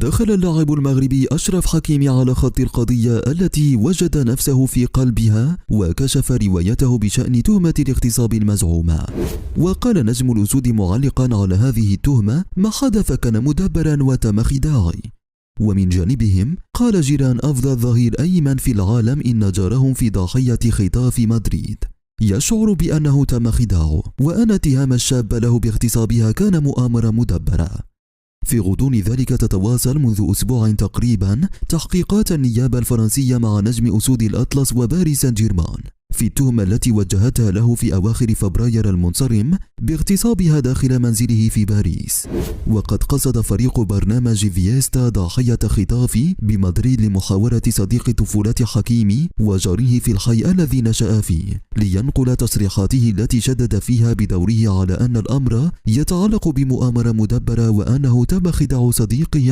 دخل اللاعب المغربي أشرف حكيمي على خط القضية التي وجد نفسه في قلبها، وكشف روايته بشأن تهمة الاغتصاب المزعومة. وقال نجم الأسود معلقا على هذه التهمة: ما حدث كان مدبرا وتم خداعي. ومن جانبهم قال جيران أفضل ظهير أيمن في العالم إن جارهم في ضاحية خطاف مدريد يشعر بأنه تم خداعه، وأن اتهام الشاب له باغتصابها كان مؤامرة مدبرة. في غضون ذلك تتواصل منذ أسبوع تقريبا تحقيقات النيابة الفرنسية مع نجم أسود الأطلس وباريس سان جيرمان في التهمة التي وجهتها له في أواخر فبراير المنصرم باغتصابها داخل منزله في باريس. وقد قصد فريق برنامج فييستا ضاحية خطاف بمدريد لمحاورة صديق طفولة حكيمي وجاره في الحي الذي نشأ فيه، لينقل تصريحاته التي شدد فيها بدوره على أن الأمر يتعلق بمؤامرة مدبرة وأنه تم خداع صديقه